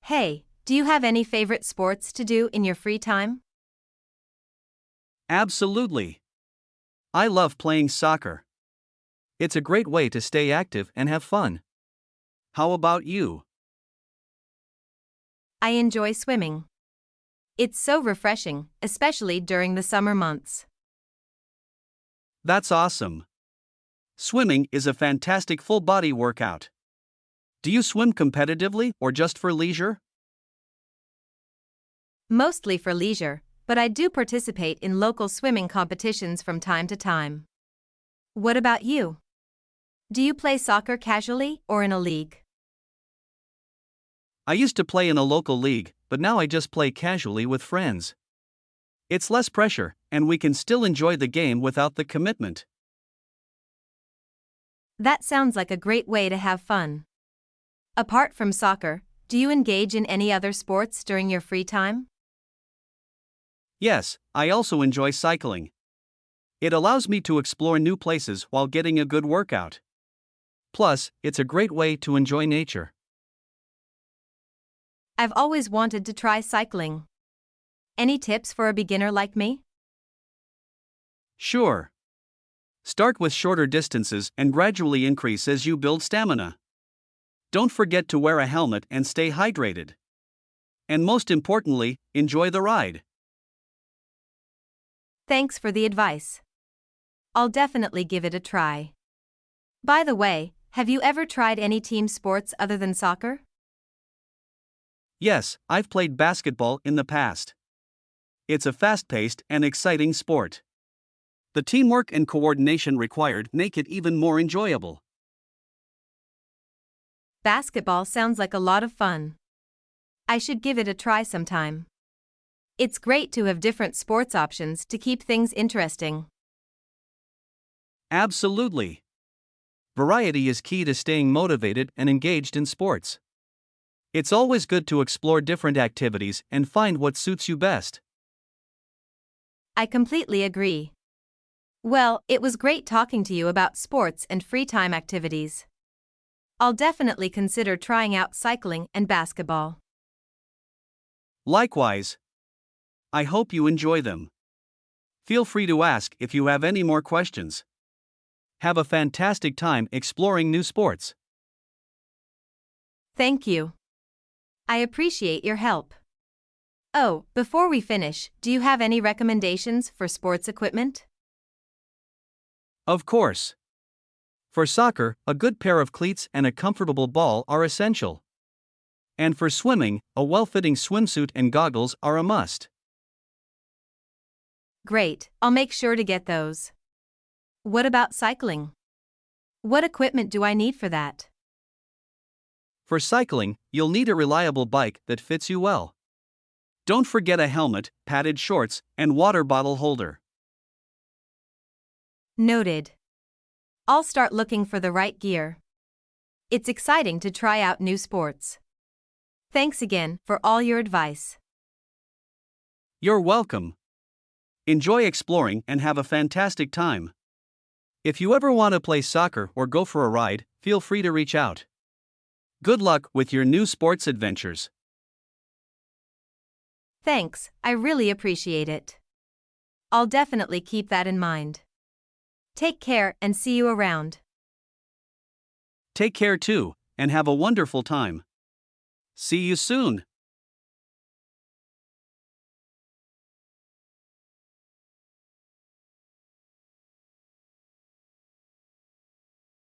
Hey, do you have any favorite sports to do in your free time? Absolutely. I love playing soccer. It's a great way to stay active and have fun. How about you? I enjoy swimming. It's so refreshing, especially during the summer months. That's awesome. Swimming is a fantastic full body workout. Do you swim competitively or just for leisure? Mostly for leisure, but I do participate in local swimming competitions from time to time. What about you? Do you play soccer casually or in a league? I used to play in a local league, but now I just play casually with friends. It's less pressure, and we can still enjoy the game without the commitment. That sounds like a great way to have fun. Apart from soccer, do you engage in any other sports during your free time? Yes, I also enjoy cycling. It allows me to explore new places while getting a good workout. Plus, it's a great way to enjoy nature. I've always wanted to try cycling. Any tips for a beginner like me? Sure. Start with shorter distances and gradually increase as you build stamina. Don't forget to wear a helmet and stay hydrated. And most importantly, enjoy the ride. Thanks for the advice. I'll definitely give it a try. By the way, have you ever tried any team sports other than soccer? Yes, I've played basketball in the past. It's a fast-paced and exciting sport. The teamwork and coordination required make it even more enjoyable. Basketball sounds like a lot of fun. I should give it a try sometime. It's great to have different sports options to keep things interesting. Absolutely. Variety is key to staying motivated and engaged in sports. It's always good to explore different activities and find what suits you best. I completely agree. Well, it was great talking to you about sports and free time activities. I'll definitely consider trying out cycling and basketball. Likewise, I hope you enjoy them. Feel free to ask if you have any more questions. Have a fantastic time exploring new sports. Thank you. I appreciate your help. Oh, before we finish, do you have any recommendations for sports equipment? Of course. For soccer, a good pair of cleats and a comfortable ball are essential. And for swimming, a well-fitting swimsuit and goggles are a must. Great, I'll make sure to get those. What about cycling? What equipment do I need for that? For cycling, you'll need a reliable bike that fits you well. Don't forget a helmet, padded shorts, and water bottle holder. Noted. I'll start looking for the right gear. It's exciting to try out new sports. Thanks again for all your advice. You're welcome. Enjoy exploring and have a fantastic time. If you ever want to play soccer or go for a ride, feel free to reach out. Good luck with your new sports adventures. Thanks, I really appreciate it. I'll definitely keep that in mind. Take care and see you around. Take care too, and have a wonderful time. See you soon.